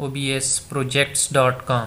obsprojects.com،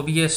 OBS